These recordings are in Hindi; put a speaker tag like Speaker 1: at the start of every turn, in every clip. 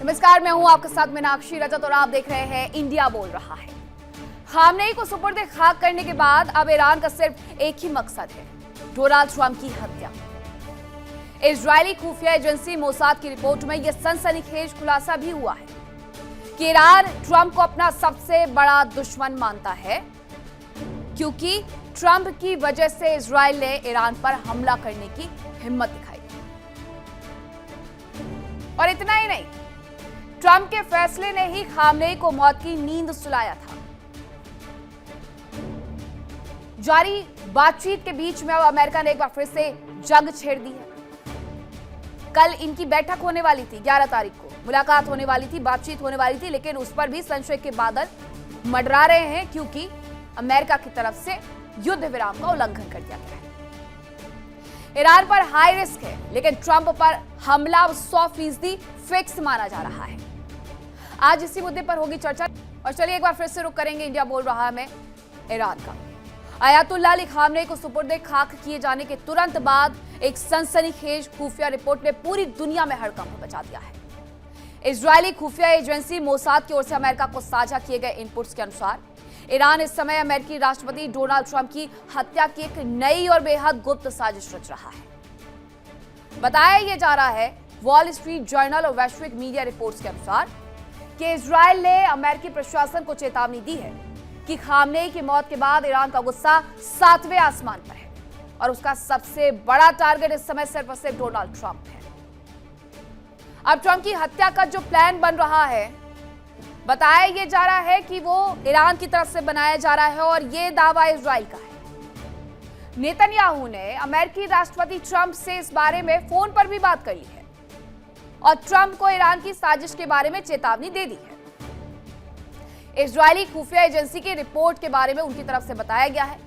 Speaker 1: नमस्कार, मैं हूं आपके साथ मीनाक्षी रजत और आप देख रहे हैं इंडिया बोल रहा है। खामनेई को सुपुर्द खाक करने के बाद अब ईरान का सिर्फ एक ही मकसद है, डोनाल्ड ट्रंप की हत्या। इजरायली खुफिया एजेंसी मोसाद की रिपोर्ट में यह सनसनीखेज खुलासा भी हुआ है कि ईरान ट्रंप को अपना सबसे बड़ा दुश्मन मानता है, क्योंकि ट्रंप की वजह से इजरायल ने ईरान पर हमला करने की हिम्मत दिखाई। और इतना ही नहीं, ट्रंप के फैसले ने ही खामनेई को मौत की नींद सुलाया था। जारी बातचीत के बीच में अब अमेरिका ने एक बार फिर से जंग छेड़ दी है। कल इनकी बैठक होने वाली थी, 11 तारीख को मुलाकात होने वाली थी, बातचीत होने वाली थी, लेकिन उस पर भी संशय के बादल मंडरा रहे हैं, क्योंकि अमेरिका की तरफ से युद्ध विराम का उल्लंघन कर दिया गया है। ईरान पर हाई रिस्क है, लेकिन ट्रंप पर हमला 100% फिक्स माना जा रहा है। आज इसी मुद्दे पर होगी चर्चा। और चलिए एक बार फिर से रुक करेंगे इंडिया बोल रहा है में ईरान का। आयतुल्लाह अली खामनेई को सुपुर्द खाक किए जाने के तुरंत बाद एक सनसनीखेज खुफिया रिपोर्ट ने पूरी दुनिया में हड़कंप मचा दिया है। इजरायली खुफिया एजेंसी मोसाद की ओर से अमेरिका को साझा किए गए इनपुट्स के अनुसार ईरान इस समय अमेरिकी राष्ट्रपति डोनाल्ड ट्रंप की हत्या की एक नई और बेहद गुप्त साजिश रच रहा है। बताया यह जा रहा है, वॉल स्ट्रीट जर्नल और वैश्विक मीडिया रिपोर्ट्स के अनुसार, कि इजरायल ने अमेरिकी प्रशासन को चेतावनी दी है कि खामनेई की मौत के बाद ईरान का गुस्सा 7वें आसमान पर है और उसका सबसे बड़ा टारगेट इस समय सिर्फ और सिर्फ डोनाल्ड ट्रंप है। अब ट्रंप की हत्या का जो प्लान बन रहा है, बताया यह जा रहा है कि वो ईरान की तरफ से बनाया जा रहा है और यह दावा इजरायल का है। नेतन्याहू ने अमेरिकी राष्ट्रपति ट्रंप से इस बारे में फोन पर भी बात कर ली है और ट्रंप को ईरान की साजिश के बारे में चेतावनी दे दी है। इजरायली खुफिया एजेंसी की रिपोर्ट के बारे में उनकी तरफ से बताया गया है।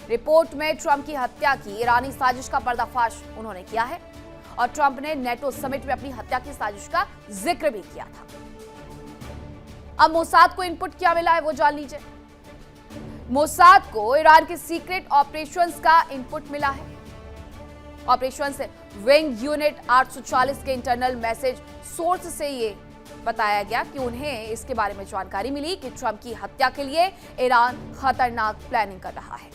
Speaker 1: रिपोर्ट में ट्रंप की हत्या की ईरानी साजिश का पर्दाफाश उन्होंने किया है और ट्रंप ने नेटो समिट में अपनी हत्या की साजिश का जिक्र भी किया था। अब मोसाद को इनपुट क्या मिला है वो जान लीजिए। मोसाद को ईरान के सीक्रेट ऑपरेशंस का इनपुट मिला है। ऑपरेशंस विंग यूनिट 840 के इंटरनल मैसेज सोर्स से ये बताया गया कि उन्हें इसके बारे में जानकारी मिली कि ट्रंप की हत्या के लिए ईरान खतरनाक प्लानिंग कर रहा है।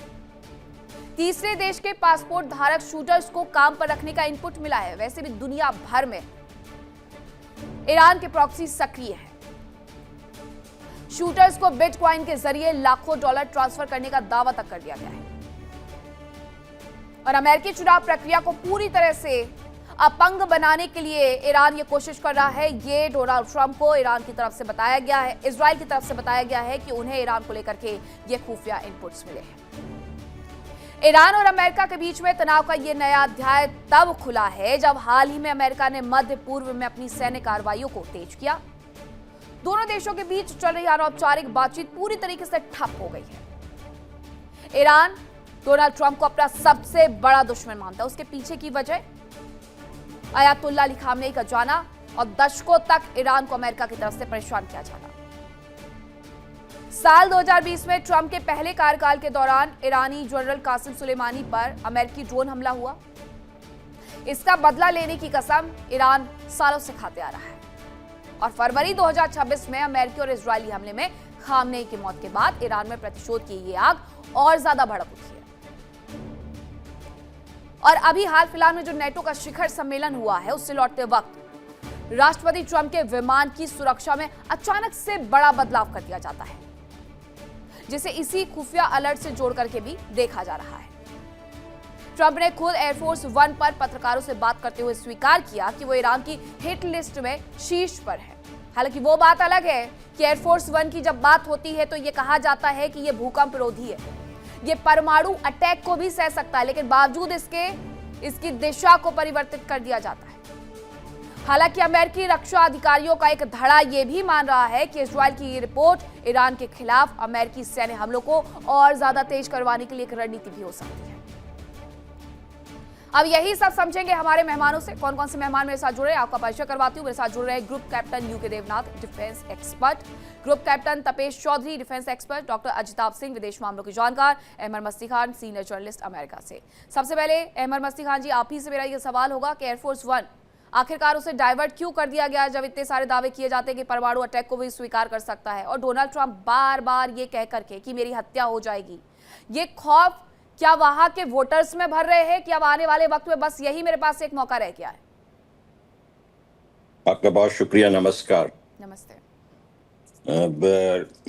Speaker 1: तीसरे देश के पासपोर्ट धारक शूटर्स को काम पर रखने का इनपुट मिला है। वैसे भी दुनिया भर में ईरान के प्रॉक्सी सक्रिय है। शूटर्स को बिटकॉइन के जरिए लाखों डॉलर ट्रांसफर करने का दावा तक कर दिया गया है और अमेरिकी चुनाव प्रक्रिया को पूरी तरह से अपंग बनाने के लिए ईरान ये कोशिश कर रहा है। ये डोनाल्ड ट्रंप को ईरान की तरफ से बताया गया है, इजरायल की तरफ से बताया गया है कि उन्हें ईरान को लेकर के ये खुफिया इनपुट्स मिले हैं। ईरान और अमेरिका के बीच में तनाव का ये नया अध्याय तब खुला है जब हाल ही में अमेरिका ने मध्य पूर्व में अपनी सैन्य कार्रवाइयों को तेज किया। दोनों देशों के बीच चल रही अनौपचारिक बातचीत पूरी तरीके से ठप हो गई है। ईरान डोनाल्ड ट्रंप को अपना सबसे बड़ा दुश्मन मानता है। उसके पीछे की वजह आयतुल्लाह अली खामनेई का जाना और दशकों तक ईरान को अमेरिका की तरफ से परेशान किया जाना। साल 2020 में ट्रंप के पहले कार्यकाल के दौरान ईरानी जनरल कासिम सुलेमानी पर अमेरिकी ड्रोन हमला हुआ। इसका बदला लेने की कसम ईरान सालों से खाते आ रहा है और फरवरी 2026 में अमेरिकी और इजरायली हमले में खामनेई की मौत के बाद ईरान में प्रतिशोध की ये आग और ज्यादा भड़क उठी है। और अभी हाल फिलहाल में जो नेटो का शिखर सम्मेलन हुआ है, उससे लौटते वक्त राष्ट्रपति ट्रंप के विमान की सुरक्षा में अचानक से बड़ा बदलाव कर दिया जाता है, जिसे इसी खुफिया अलर्ट से जोड़ करके भी देखा जा रहा है। ट्रंप ने खुद एयरफोर्स 1 पर पत्रकारों से बात करते हुए स्वीकार किया कि वो ईरान की हिट लिस्ट में शीर्ष पर है। हालांकि वो बात अलग है कि एयरफोर्स 1 की जब बात होती है तो ये कहा जाता है कि ये भूकंप रोधी है, ये परमाणु अटैक को भी सह सकता है, लेकिन बावजूद इसकी दिशा को परिवर्तित कर दिया जाता है। हालांकि अमेरिकी रक्षा अधिकारियों का एक धड़ा यह भी मान रहा है कि इजरायल की ये रिपोर्ट ईरान के खिलाफ अमेरिकी सैन्य हमलों को और ज्यादा तेज करवाने के लिए एक रणनीति भी हो सकती है। अब यही सब समझेंगे हमारे मेहमानों से। कौन कौन से मेहमान मेरे साथ जुड़े, आपका परिचय करवाती हूँ। मेरे साथ जुड़ रहे group captain UK Devnath, defence expert, group captain Tapesh Chaudhary, defence expert, doctor Ajitabh Singh, विदेश मामलों के जानकार, अहमद मस्ती खान, सीनियर जर्नलिस्ट अमेरिका से। सबसे पहले अहमद मस्ती खान जी, आप ही से मेरा ये सवाल होगा कि एयरफोर्स 1 आखिरकार उसे डाइवर्ट क्यों कर दिया गया जब इतने सारे दावे किए जाते हैं कि परमाणु अटैक को भी स्वीकार कर सकता है? और डोनाल्ड ट्रंप बार बार ये कह करके कि मेरी हत्या हो जाएगी, ये खौफ क्या वहां के वोटर्स में भर रहे हैं कि अब आने वाले वक्त में बस यही मेरे पास एक मौका रह गया है?
Speaker 2: आपका बहुत शुक्रिया, नमस्कार।
Speaker 1: नमस्ते।
Speaker 2: अब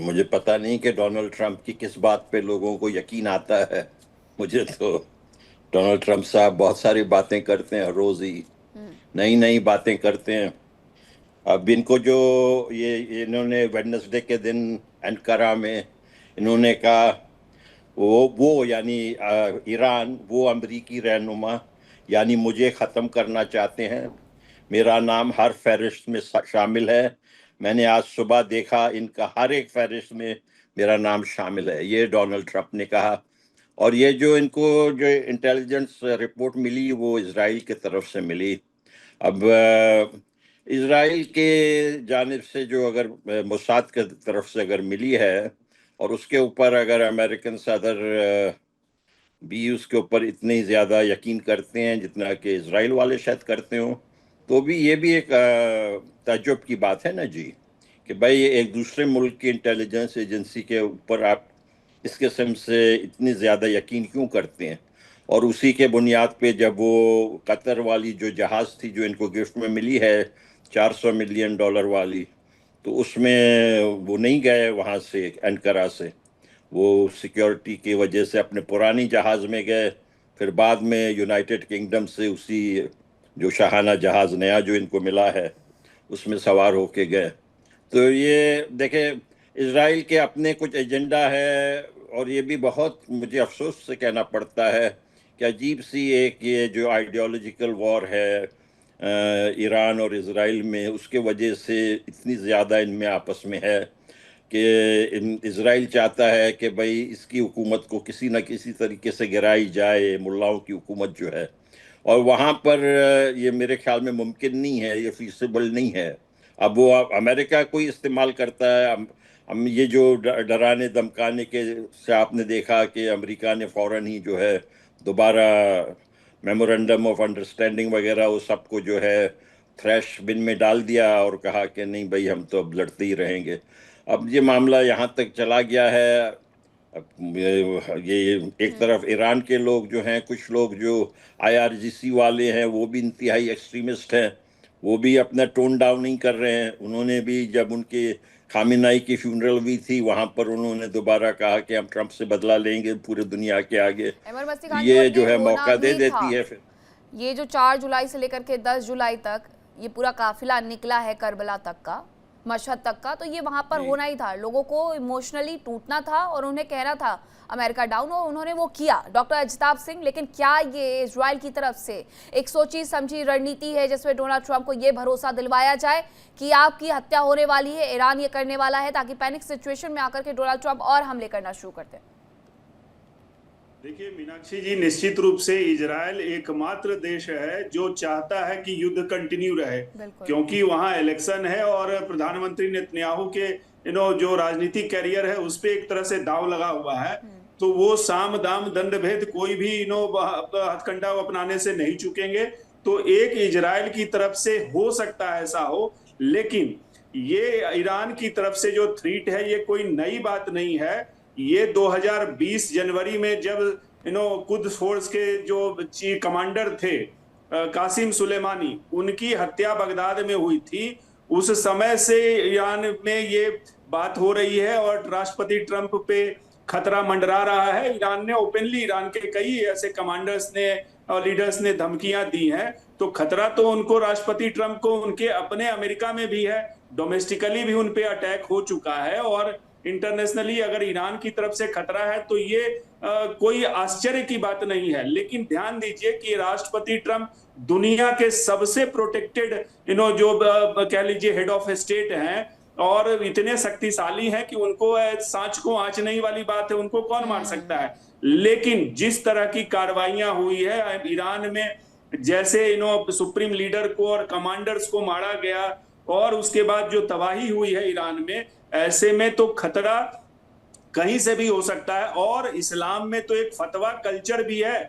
Speaker 2: मुझे पता नहीं कि डोनाल्ड ट्रंप की किस बात पे लोगों को यकीन आता है। मुझे तो डोनाल्ड ट्रंप साहब बहुत सारी बातें करते हैं, रोज ही नई नई बातें करते हैं। अब इनको जो ये इन्होंने वेडनेसडे के दिन एंकारा में इन्होंने कहा वो यानी ईरान, वो अमरीकी रहनुमा यानी मुझे ख़त्म करना चाहते हैं, मेरा नाम हर फहरिस्त में शामिल है। मैंने आज सुबह देखा इनका हर एक फहरिस्त में मेरा नाम शामिल है, ये डोनाल्ड ट्रंप ने कहा। और ये जो इनको जो इंटेलिजेंस रिपोर्ट मिली वो इजराइल की तरफ से मिली। अब इजराइल के जानिब से जो अगर मोसाद की तरफ से अगर मिली है और उसके ऊपर अगर अमेरिकन सदर भी उसके ऊपर इतने ही ज़्यादा यकीन करते हैं जितना कि इजराइल वाले शायद करते हो, तो भी ये भी एक ताज्जुब की बात है ना जी, कि भाई एक दूसरे मुल्क की इंटेलिजेंस एजेंसी के ऊपर आप इस किस्म से इतनी ज़्यादा यकीन क्यों करते हैं? और उसी के बुनियाद पे जब वो कतर वाली जो जहाज़ थी जो इनको गिफ्ट में मिली है $400 मिलियन वाली, तो उसमें वो नहीं गए वहाँ से एंकारा से, वो सिक्योरिटी की वजह से अपने पुरानी जहाज़ में गए, फिर बाद में यूनाइटेड किंगडम से उसी जो शाहाना जहाज़ नया जो इनको मिला है उसमें सवार होके गए। तो ये देखें, इजराइल के अपने कुछ एजेंडा है, और ये भी बहुत मुझे अफसोस से कहना पड़ता है कि अजीब सी एक ये जो आइडियोलॉजिकल वॉर है ईरान और इजराइल में, उसके वजह से इतनी ज़्यादा इनमें आपस में है कि इजराइल चाहता है कि भाई इसकी हुकूमत को किसी न किसी तरीके से गिराई जाए, मुल्लाओं की हुकूमत जो है। और वहाँ पर ये मेरे ख्याल में मुमकिन नहीं है, ये फीसिबल नहीं है। अब वो अमेरिका को ही इस्तेमाल करता है। हम ये जो डराने धमकाने के से आपने देखा कि अमेरिका ने फ़ौरन ही जो है दोबारा मेमोरेंडम ऑफ अंडरस्टैंडिंग वगैरह वो सबको जो है थ्रैश बिन में डाल दिया और कहा कि नहीं भाई हम तो अब लड़ते ही रहेंगे। अब ये मामला यहाँ तक चला गया है। अब ये एक तरफ ईरान के लोग जो हैं, कुछ लोग जो IRGC वाले हैं वो भी इंतहाई एक्सट्रीमिस्ट हैं, वो भी अपना टोन डाउन नहीं कर रहे हैं। उन्होंने भी जब उनके खामिनाई की फ्यूनरल भी थी वहाँ पर उन्होंने दोबारा कहा कि हम ट्रंप से बदला लेंगे पूरे दुनिया के आगे। ये जो है मौका दे देती है। फिर
Speaker 1: ये जो 4 जुलाई से लेकर के 10 जुलाई तक ये पूरा काफिला निकला है करबला तक का, मशहद तक का, तो ये वहां पर होना ही था। लोगों को इमोशनली टूटना था और उन्हें कहना था अमेरिका डाउन, और उन्होंने वो किया, डॉक्टर अजताब सिंह। लेकिन क्या ये इजराइल की तरफ से एक सोची समझी रणनीति है जिसमें डोनाल्ड ट्रंप को ये भरोसा दिलवाया जाए कि आपकी हत्या होने वाली है, ईरान ये करने वाला है, ताकि पैनिक सिचुएशन में आकर के डोनाल्ड ट्रंप और हमले करना शुरू करते हैं?
Speaker 3: देखिए मीनाक्षी जी, निश्चित रूप से इजराइल एकमात्र देश है जो चाहता है कि युद्ध कंटिन्यू रहे, क्योंकि वहां इलेक्शन है और प्रधानमंत्री नेतन्याहू के जो राजनीतिक कैरियर है उस पे एक तरह से दांव लगा हुआ है। तो वो साम दाम दंड भेद कोई भी हथकंडा अपनाने से नहीं चुकेंगे। तो एक इजराइल की तरफ से हो सकता है ऐसा हो, लेकिन ये ईरान की तरफ से जो थ्रेट है ये कोई नई बात नहीं है। ये 2020 जनवरी में जब कुद्स फोर्स के जो चीफ कमांडर थे कासिम सुलेमानी, उनकी हत्या बगदाद में हुई थी, उस समय से ईरान में ये बात हो रही है और राष्ट्रपति ट्रंप पे खतरा मंडरा रहा है। ईरान ने ओपनली, ईरान के कई ऐसे कमांडर्स ने और लीडर्स ने धमकियां दी हैं। तो खतरा तो उनको, राष्ट्रपति ट्रंप को, उनके अपने अमेरिका में भी है, डोमेस्टिकली भी उन पे अटैक हो चुका है, और इंटरनेशनली अगर ईरान की तरफ से खतरा है तो ये कोई आश्चर्य की बात नहीं है। लेकिन ध्यान दीजिए कि राष्ट्रपति ट्रंप दुनिया के सबसे प्रोटेक्टेड जो कह लीजिए हेड ऑफ स्टेट हैं, और इतने शक्तिशाली हैं कि उनको सांच को आंचने वाली बात है, उनको कौन मार सकता है। लेकिन जिस तरह की कार्रवाइयां हुई है ईरान में, जैसे सुप्रीम लीडर को और कमांडर्स को मारा गया, और उसके बाद जो तबाही हुई है ईरान में, ऐसे में तो खतरा कहीं से भी हो सकता है। और इस्लाम में तो एक फतवा कल्चर भी है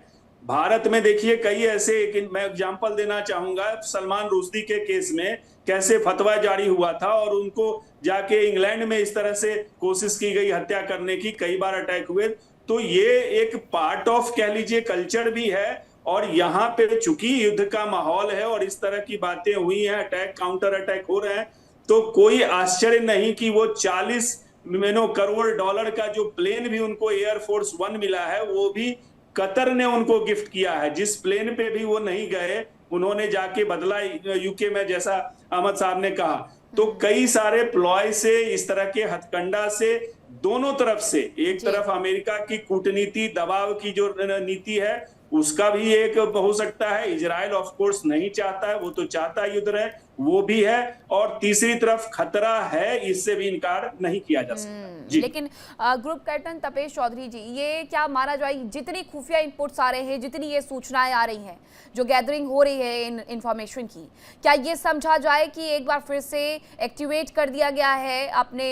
Speaker 3: भारत में देखिए कई ऐसे, एक मैं एग्जांपल देना चाहूंगा, सलमान रुश्दी के केस में कैसे फतवा जारी हुआ था और उनको जाके इंग्लैंड में इस तरह से कोशिश की गई हत्या करने की, कई बार अटैक हुए। तो ये एक पार्ट ऑफ कह लीजिए कल्चर भी है। और यहाँ पे चूंकि युद्ध का माहौल है और इस तरह की बातें हुई हैं, अटैक काउंटर अटैक हो रहे हैं, तो कोई आश्चर्य नहीं कि वो 40 करोड़ डॉलर का जो प्लेन भी उनको एयरफोर्स वन मिला है, वो भी कतर ने उनको गिफ्ट किया है। जिस प्लेन पे भी वो नहीं गए, उन्होंने जाके बदला यूके में, जैसा अहमद साहब ने कहा। तो कई सारे प्लॉय से, इस तरह के हथकंडा से, दोनों तरफ से, एक तरफ अमेरिका की कूटनीति, दबाव की जो नीति है, उसका भी एक हो सकता है। इजराइल ऑफ कोर्स नहीं चाहता है, वो तो चाहता है युद्ध रहे, वो भी है। और तीसरी तरफ खतरा है, इससे भी इनकार नहीं किया जा सकता जी।
Speaker 1: लेकिन ग्रुप कैप्टन तपेश चौधरी जी, ये क्या माना जाए, जितनी खुफिया इनपुट्स आ रहे हैं, जितनी ये सूचनाएं आ रही हैं, जो गैदरिंग हो रही है इन इंफॉर्मेशन की, क्या ये समझा जाए कि एक बार फिर से एक्टिवेट कर दिया गया है अपने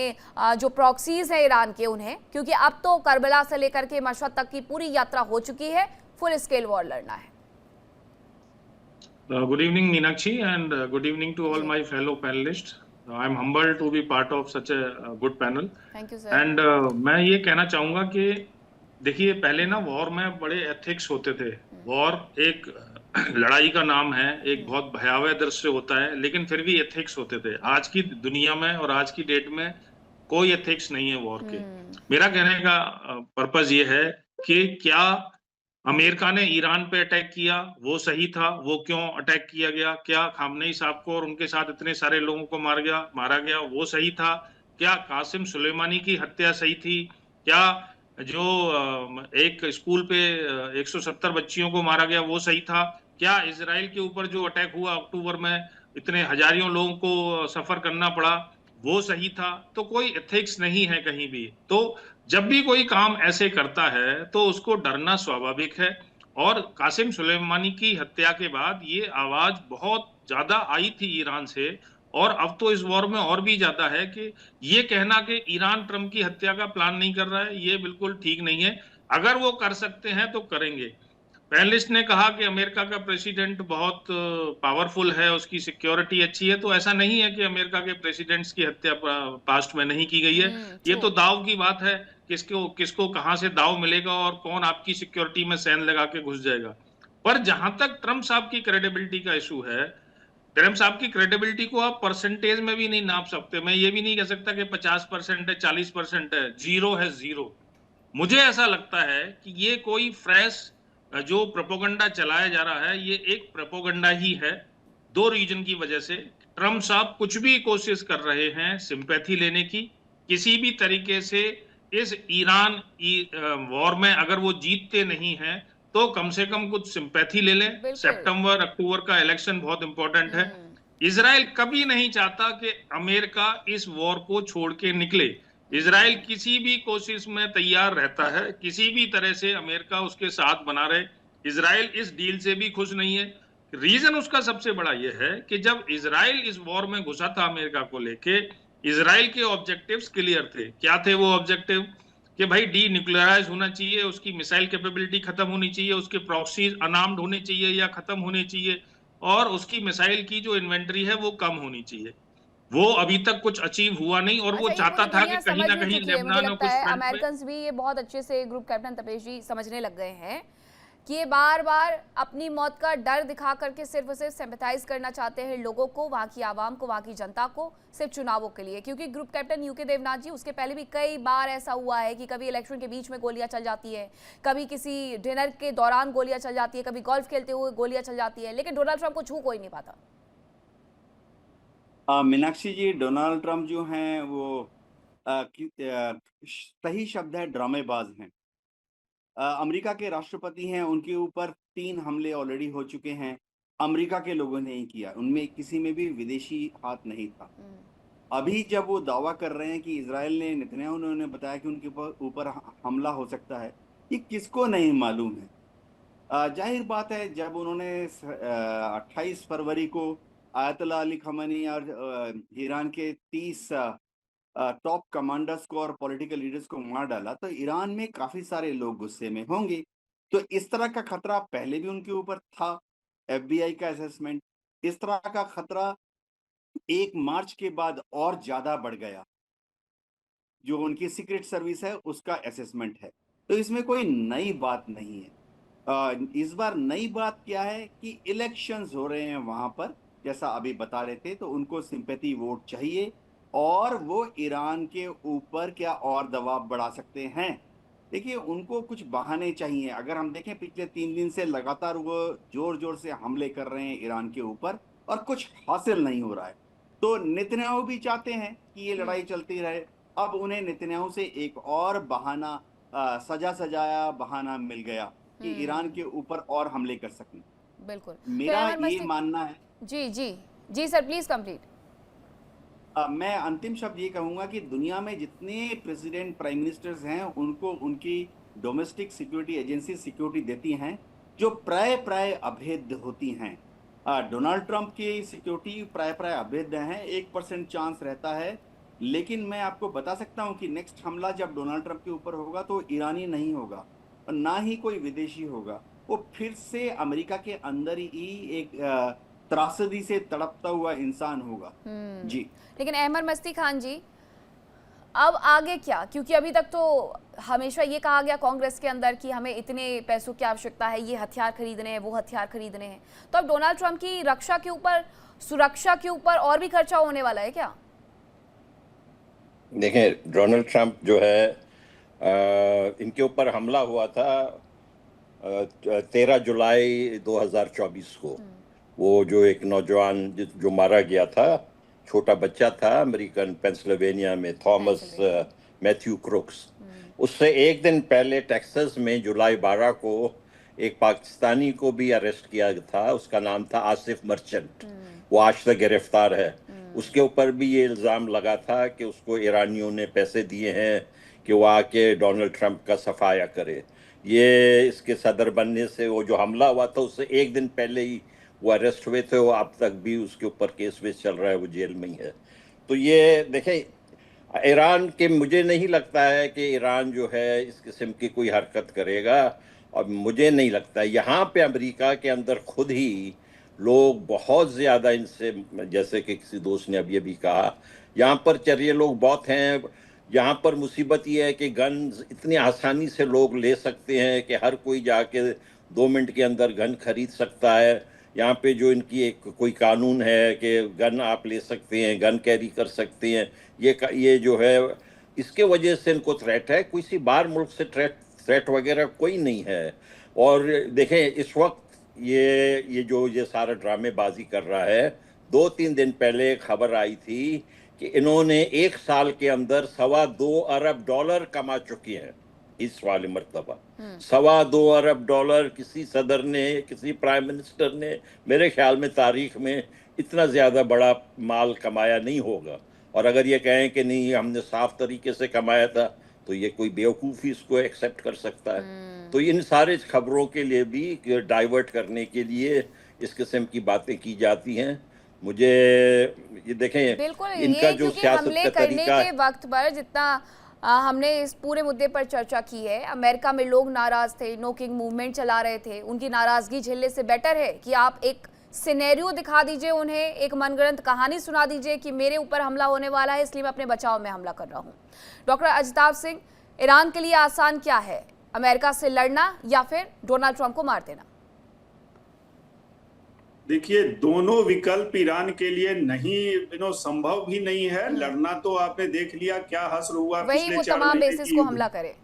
Speaker 1: जो प्रॉक्सीज हैं ईरान के उन्हें, क्योंकि अब तो करबला से लेकर के मशहद तक की पूरी यात्रा हो चुकी है, फुल स्केल वॉर लड़ना है।
Speaker 4: Good evening, Meenakshi, and good evening to all my fellow panelists. I'm humbled to be part of such a good panel.
Speaker 1: Thank you, sir.
Speaker 4: And मैं ये कहना चाहूँगा कि देखिए, पहले ना वॉर में बड़े एथिक्स होते थे। वॉर एक लड़ाई का नाम है, एक बहुत भयावह दृश्य होता है, लेकिन फिर भी एथिक्स होते थे। आज की दुनिया में और आज की डेट में कोई एथिक्स नहीं है वॉर के। मेरा कहने का पर्पज ये है कि क्या अमेरिका ने ईरान पे अटैक किया वो सही था? वो क्यों अटैक किया गया? क्या खामनेई साहब को और उनके साथ इतने सारे लोगों को मारा गया वो सही था? क्या कासिम सुलेमानी की हत्या सही थी? क्या जो एक स्कूल पे 170 बच्चियों को मारा गया वो सही था? क्या इजराइल के ऊपर जो अटैक हुआ अक्टूबर में, इतने हजारों लोगों को सफर करना पड़ा, वो सही था? तो कोई एथिक्स नहीं है कहीं भी। तो जब भी कोई काम ऐसे करता है तो उसको डरना स्वाभाविक है। और कासिम सुलेमानी की हत्या के बाद ये आवाज बहुत ज्यादा आई थी ईरान से, और अब तो इस वॉर में और भी ज्यादा है कि ये कहना कि ईरान ट्रंप की हत्या का प्लान नहीं कर रहा है, ये बिल्कुल ठीक नहीं है। अगर वो कर सकते हैं तो करेंगे। पैनलिस्ट ने कहा कि अमेरिका का प्रेसिडेंट बहुत पावरफुल है, उसकी सिक्योरिटी अच्छी है, तो ऐसा नहीं है कि अमेरिका के प्रेसिडेंट्स की हत्या पास्ट में नहीं की गई है। ये तो दाव की बात है, किसको कहां से दाव मिलेगा और कौन आपकी सिक्योरिटी में सैन लगा के घुस जाएगा। पर जहां तक ट्रंप साहब की क्रेडिबिलिटी का इशू है, ट्रंप साहब की क्रेडिबिलिटी को आप परसेंटेज में भी नहीं नाप सकते। मैं ये भी नहीं कह सकता कि 50% है, 40% है, जीरो है, जीरो। मुझे ऐसा लगता है कि ये कोई फ्रेश जो प्रोपोगंडा चलाया जा रहा है, ये एक प्रोपोगंडा ही है। दो रीजन की वजह से ट्रंप साहब कुछ भी कोशिश कर रहे हैं सिंपैथी लेने की, किसी भी तरीके से इस ईरान वॉर में अगर वो जीतते नहीं हैं तो कम से कम कुछ सिंपैथी ले लें। सितंबर अक्टूबर का इलेक्शन बहुत इंपॉर्टेंट है। इजराइल कभी नहीं चाहता कि अमेरिका इस वॉर को छोड़ के निकले। इजराइल किसी भी कोशिश में तैयार रहता है, किसी भी तरह से अमेरिका उसके साथ बना रहे। इजराइल इस डील से भी खुश नहीं है। रीजन उसका सबसे बड़ा यह है कि जब इजराइल इस वॉर में घुसा था अमेरिका को लेके, इजराइल के ऑब्जेक्टिव्स क्लियर थे। क्या थे वो ऑब्जेक्टिव? कि भाई डी न्यूक्लियराइज होना चाहिए, उसकी मिसाइल कैपेबिलिटी खत्म होनी चाहिए, उसके प्रॉक्सीज अनार्म्ड होने चाहिए या खत्म होने चाहिए, और उसकी मिसाइल की जो इन्वेंटरी है वो कम होनी चाहिए। वो अभी तक कुछ अचीव हुआ नहीं, और वो चाहता था कि कहीं ना कहीं लेबनान और कुछ
Speaker 1: अमेरिकन्स भी ये बहुत अच्छे से, ग्रुप कैप्टन तपेश जी, समझने लग गए हैं कि ये बार बार अपनी मौत का डर दिखा करके सिर्फ और सिर्फ सिंपैथाइज करना चाहते हैं लोगों को, वहाँ की आवाम को, वहाँ की जनता को, सिर्फ चुनावों के लिए। क्योंकि ग्रुप कैप्टन यूके देवनाथ जी, उसके पहले भी कई बार ऐसा हुआ है कि कभी इलेक्शन के बीच में गोलियां चल जाती है, कभी किसी डिनर के दौरान गोलियां चल जाती है, कभी गोल्फ खेलते हुए गोलियां चल जाती है, लेकिन डोनाल्ड ट्रंप को छू कोई नहीं पाता।
Speaker 5: मीनाक्षी जी, डोनाल्ड ट्रंप जो हैं वो सही शब्द है, ड्रामेबाज हैं। अमेरिका के राष्ट्रपति हैं, उनके ऊपर 3 हमले ऑलरेडी हो चुके हैं। अमेरिका के लोगों ने ही किया, उनमें किसी में भी विदेशी हाथ नहीं था। अभी जब वो दावा कर रहे हैं कि इजराइल ने, नेतन्याहू ने उन्हें बताया कि उनके ऊपर हमला हो सकता है, ये किसको नहीं मालूम है? जाहिर बात है, जब उन्होंने 28 फरवरी को आयतुल्लाह अली खमेनी और ईरान के 30 टॉप कमांडर्स को और पॉलिटिकल लीडर्स को मार डाला, तो ईरान में काफी सारे लोग गुस्से में होंगे। तो इस तरह का खतरा पहले भी उनके ऊपर था, एफबीआई का असेसमेंट। इस तरह का खतरा 1 मार्च के बाद और ज्यादा बढ़ गया, जो उनकी सीक्रेट सर्विस है उसका असेसमेंट है। तो इसमें कोई नई बात नहीं है। इस बार नई बात क्या है कि इलेक्शंस हो रहे हैं वहां पर, जैसा अभी बता रहे थे, तो उनको सिंपैथी वोट चाहिए और वो ईरान के ऊपर क्या और दबाव बढ़ा सकते हैं। देखिए, उनको कुछ बहाने चाहिए। अगर हम देखें, पिछले 3 दिन से लगातार वो जोर जोर से हमले कर रहे हैं ईरान के ऊपर और कुछ हासिल नहीं हो रहा है। तो नेतन्याहू भी चाहते हैं कि ये लड़ाई चलती रहे। अब उन्हें नेतन्याहू से एक और बहाना, सजा सजाया बहाना मिल गया कि ईरान के ऊपर और हमले कर सकें।
Speaker 1: बिल्कुल।
Speaker 5: मेरा ये मानना है।
Speaker 1: जी जी जी सर, प्लीज कंप्लीट।
Speaker 5: मैं अंतिम शब्द ये कहूंगा कि दुनिया में जितने प्रेसिडेंट प्राइम मिनिस्टर्स हैं, उनको उनकी डोमेस्टिक सिक्योरिटी एजेंसी सिक्योरिटी देती हैं, जो प्राय प्राय अभेद्य होती हैं। डोनाल्ड ट्रंप की सिक्योरिटी प्राय प्राय अभेद्य हैं, 1% चांस रहता है। लेकिन मैं आपको बता सकता हूं कि नेक्स्ट हमला जब डोनाल्ड ट्रंप के ऊपर होगा तो ईरानी नहीं होगा और ना ही कोई विदेशी होगा। वो फिर से अमेरिका के अंदर ही एक त्रासदी से तड़पता हुआ इंसान होगा। जी।
Speaker 1: लेकिन अहमद मस्ती खान जी, अब आगे क्या? क्योंकि अभी तक तो हमेशा ये कहा गया कांग्रेस के अंदर कि हमें इतने पैसों की आवश्यकता है, ये हथियार खरीदने हैं, वो हथियार खरीदने हैं। तो अब डोनाल्ड ट्रंप की रक्षा के ऊपर, सुरक्षा के ऊपर और भी खर्चा होने वाला है क्या?
Speaker 2: देखें, डोनाल्ड ट्रंप जो है, इनके ऊपर हमला हुआ था 13 जुलाई 2024 को। वो जो एक नौजवान जो मारा गया था, छोटा बच्चा था, अमेरिकन पेंसिल्वेनिया में, थॉमस मैथ्यू क्रुक्स। उससे एक दिन पहले टेक्सास में जुलाई 12 को एक पाकिस्तानी को भी अरेस्ट किया था। उसका नाम था आसिफ मर्चेंट। वो आज तक गिरफ्तार है। उसके ऊपर भी ये इल्ज़ाम लगा था कि उसको ईरानियों ने पैसे दिए हैं कि वो आके डोनाल्ड ट्रंप का सफाया करे। ये इसके सदर बनने से, वो जो हमला हुआ था उससे एक दिन पहले ही वो अरेस्ट हुए थे। वो अब तक भी उसके ऊपर केस वेस चल रहा है, वो जेल में ही है। तो ये देखें, ईरान के, मुझे नहीं लगता है कि ईरान जो है इस किस्म की कोई हरकत करेगा। और मुझे नहीं लगता, यहाँ पे अमेरिका के अंदर खुद ही लोग बहुत ज़्यादा इनसे, जैसे कि किसी दोस्त ने अभी अभी कहा, यहाँ पर चरिए लोग बहुत हैं। यहाँ पर मुसीबत ये है कि गन्स इतनी आसानी से लोग ले सकते हैं कि हर कोई जाके 2 मिनट के अंदर गन खरीद सकता है। यहाँ पे जो इनकी एक कोई कानून है कि गन आप ले सकते हैं, गन कैरी कर सकते हैं, ये जो है, इसके वजह से इनको थ्रेट है। किसी बाहर मुल्क से थ्रेट वगैरह कोई नहीं है। और देखें, इस वक्त ये सारा ड्रामेबाजी कर रहा है। 2-3 दिन पहले खबर आई थी कि इन्होंने 1 साल के अंदर $2.25 अरब कमा चुके हैं इस वाले मर्तबा। $2.25 अरब किसी सदर ने, किसी प्राइम मिनिस्टर ने मेरे ख्याल में तारीख में इतना ज़्यादा बड़ा माल कमाया नहीं होगा। और अगर ये कहें कि नहीं हमने साफ तरीके से कमाया था, तो ये कोई बेवकूफ़ी इसको एक्सेप्ट कर सकता है। तो इन सारे खबरों के लिए भी डाइवर्ट करने के लिए इस किस्म की बातें की जाती हैं। मुझे ये देखें,
Speaker 1: बिल्कुल,
Speaker 2: इनका
Speaker 1: ये
Speaker 2: जो
Speaker 1: क्योंकि
Speaker 2: सियासत
Speaker 1: हमले
Speaker 2: का
Speaker 1: करने
Speaker 2: तरीका
Speaker 1: के वक्त पर जितना हमने इस पूरे मुद्दे पर चर्चा की है, अमेरिका में लोग नाराज थे, नो किंग मूवमेंट चला रहे थे। उनकी नाराजगी झेलने से बेटर है कि आप एक सिनेरियो दिखा दीजिए उन्हें, एक मनगढ़ंत कहानी सुना दीजिए कि मेरे ऊपर हमला होने वाला है, इसलिए मैं अपने बचाव में हमला कर रहा हूं। डॉक्टर अजिताभ सिंह, ईरान के लिए आसान क्या है, अमेरिका से लड़ना या फिर डोनाल्ड ट्रंप को मार देना?
Speaker 3: देखिए, दोनों विकल्प ईरान के लिए नहीं, संभव भी नहीं है। लड़ना तो आपने देख लिया क्या हश्र हुआ
Speaker 1: वही वो तमाम बेसिस को हमला करे।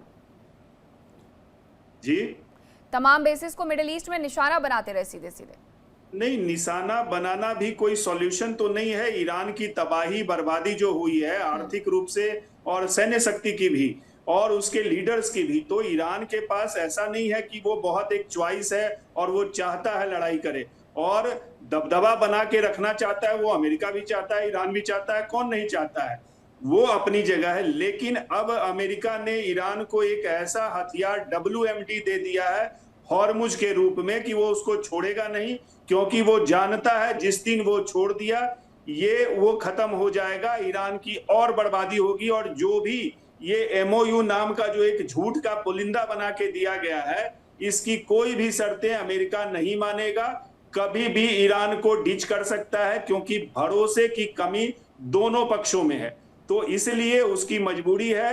Speaker 3: जी,
Speaker 1: तमाम बेसिस को मिडिल ईस्ट में निशाना बनाते रहे सीधे सीधे।
Speaker 3: नहीं, निशाना बनाना भी कोई सॉल्यूशन तो नहीं है। ईरान की तबाही बर्बादी जो हुई है आर्थिक रूप से और सैन्य शक्ति की भी और उसके लीडर्स की भी, तो ईरान के पास ऐसा नहीं है कि वो बहुत एक चॉइस है और वो चाहता है लड़ाई करे और दबदबा बना के रखना चाहता है। वो अमेरिका भी चाहता है, ईरान भी चाहता है, कौन नहीं चाहता है, वो अपनी जगह है। लेकिन अब अमेरिका ने ईरान को एक ऐसा हथियार WMD दे दिया है हॉर्मुज के रूप में कि वो उसको छोड़ेगा नहीं, क्योंकि वो जानता है जिस दिन वो छोड़ दिया वो खत्म हो जाएगा, ईरान की और बर्बादी होगी। और जो भी ये MOU नाम का जो एक झूठ का पुलिंदा बना के दिया गया है, इसकी कोई भी शर्तें अमेरिका नहीं मानेगा। कभी भी ईरान को डिच कर सकता है, क्योंकि भरोसे की कमी दोनों पक्षों में है। तो इसलिए उसकी मजबूरी है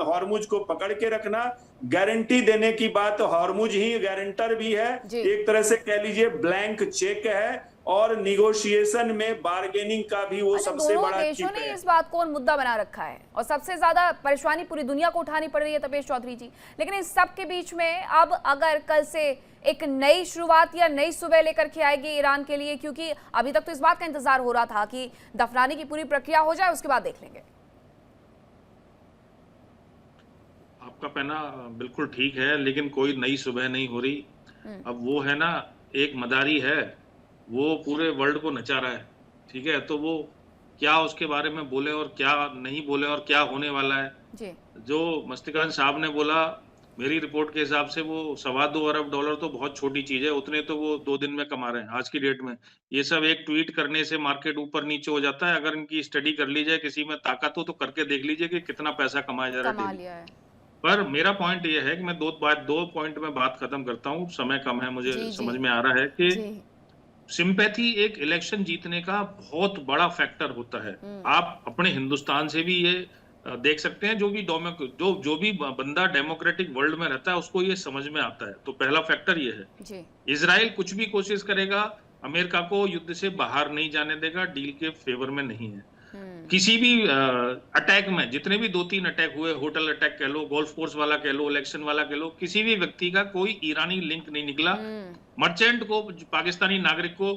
Speaker 3: हॉर्मुज को पकड़ के रखना। गारंटी देने की बात, हॉर्मुज ही गारंटर भी है, एक तरह से कह लीजिए ब्लैंक चेक है, और निगोशिएशन में बार्गेनिंग का भी वो सबसे बड़ा
Speaker 1: देशों ने इस बात को मुद्दा बना रखा है और सबसे ज्यादा परेशानी पूरी दुनिया को उठानी पड़ रही है तपेश चौधरी जी। लेकिन इस सब के बीच में अब अगर कल से एक नई शुरुआत या नई सुबह लेकर के आएगी ईरान के लिए, क्योंकि अभी तक तो इस बात का इंतजार हो रहा था कि दफनाने की पूरी प्रक्रिया हो जाए, उसके बाद देख लेंगे।
Speaker 4: आपका कहना बिल्कुल ठीक है, लेकिन कोई नई सुबह नहीं हो रही। अब वो है ना, एक मदारी है, वो पूरे वर्ल्ड को नचा रहा है, ठीक है, तो वो क्या उसके बारे में बोले और क्या नहीं बोले और क्या होने वाला है
Speaker 1: जी।
Speaker 4: जो मस्तिकान साहब ने बोला, मेरी रिपोर्ट के हिसाब से वो $2.25 अरब तो बहुत छोटी चीज है, उतने तो वो 2 दिन में कमा रहे हैं आज की डेट में। ये सब एक ट्वीट करने से मार्केट ऊपर नीचे हो जाता है। अगर इनकी स्टडी कर ली जाए, किसी में ताकत हो तो करके देख लीजिए कि कितना पैसा कमाया जा रहा है। पर मेरा पॉइंट ये है कि मैं दो पॉइंट में बात खत्म करता हूँ, समय कम है, मुझे समझ में आ रहा है कि सिंपैथी एक इलेक्शन जीतने का बहुत बड़ा फैक्टर होता है। आप अपने हिंदुस्तान से भी ये देख सकते हैं, जो भी बंदा डेमोक्रेटिक वर्ल्ड में रहता है उसको ये समझ में आता है। तो पहला फैक्टर ये है, इजराइल कुछ भी कोशिश करेगा अमेरिका को युद्ध से बाहर नहीं जाने देगा, डील के फेवर में नहीं है। किसी भी अटैक में, जितने भी 2-3 अटैक हुए, होटल अटैक कह लो, गोल्फ कोर्स वाला कह लो, इलेक्शन वाला कह लो, किसी भी व्यक्ति का कोई ईरानी लिंक नहीं निकला। मर्चेंट को, पाकिस्तानी नागरिक को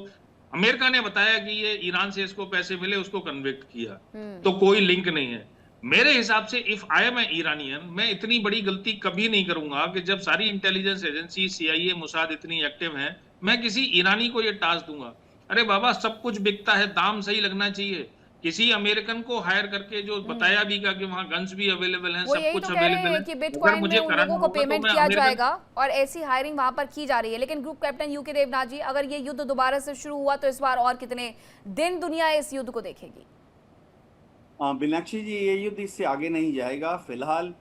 Speaker 4: अमेरिका ने बताया कि ये ईरान से इसको पैसे मिले, उसको कन्विक्ट किया, तो कोई लिंक नहीं है। मेरे हिसाब से इफ आई एम ईरानियन, मैं इतनी बड़ी गलती कभी नहीं करूंगा कि जब सारी इंटेलिजेंस एजेंसी, CIA, मोसाद इतनी एक्टिव है, मैं किसी ईरानी को ये टास्क दूंगा। अरे बाबा, सब कुछ बिकता है, दाम सही लगना चाहिए। किसी अमेरिकन को हायर करके जो बताया भी कि वहाँ गन्स भी अवेलेबल हैं, सब कुछ अवेलेबल है,
Speaker 1: कि बिटकॉइन में उन लोगों को पेमेंट किया जाएगा और ऐसी हायरिंग वहां पर की जा रही है। लेकिन ग्रुप कैप्टन यूके देवनाथ जी, अगर ये युद्ध दोबारा से शुरू हुआ तो इस बार और कितने दिन दुनिया इस युद्ध को देखेगी?
Speaker 5: मीनाक्षी जी, ये युद्ध इससे आगे नहीं जाएगा। फिलहाल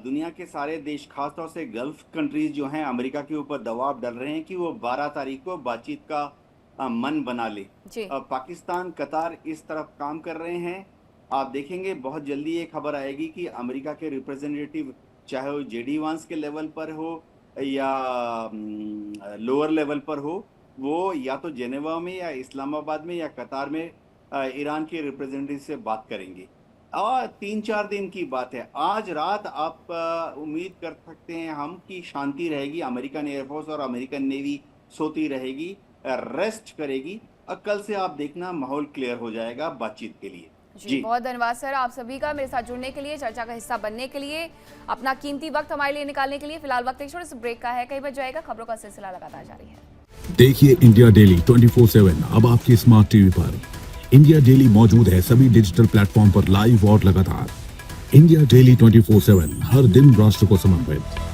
Speaker 5: दुनिया के सारे देश, खासतौर से गल्फ कंट्रीज जो हैं, अमेरिका के ऊपर दबाव डाल रहे हैं कि वो 12 तारीख को बातचीत का मन बना ले। पाकिस्तान, कतार इस तरफ काम कर रहे हैं। आप देखेंगे बहुत जल्दी ये खबर आएगी कि अमेरिका के रिप्रेजेंटेटिव, चाहे वो JD वांस के लेवल पर हो या लोअर लेवल पर हो, वो या तो जेनेवा में या इस्लामाबाद में या कतार में ईरान के रिप्रेजेंटेटिव से बात करेंगे। और 3-4 दिन की बात है। आज रात आप उम्मीद कर सकते हैं हम कि शांति रहेगी, अमेरिकन एयरफोर्स और अमेरिकन नेवी सोती रहेगी, रेस्ट करेगी, और कल से आप देखना माहौल क्लियर हो जाएगा बातचीत के लिए।
Speaker 1: जी, बहुत धन्यवाद सर आप सभी का मेरे साथ जुड़ने के लिए, चर्चा का हिस्सा बनने के लिए, अपना कीमती वक्त हमारे लिए निकालने के लिए। फिलहाल वक्त एक छोटे से ब्रेक का है, कहीं बच जाएगा, खबरों का सिलसिला लगातार जारी है।
Speaker 6: देखिए इंडिया डेली 24/7 अब आपकी स्मार्ट टीवी पर। इंडिया डेली मौजूद है सभी डिजिटल प्लेटफॉर्म पर लाइव और लगातार। इंडिया डेली 24/7 हर दिन राष्ट्र को समर्पित।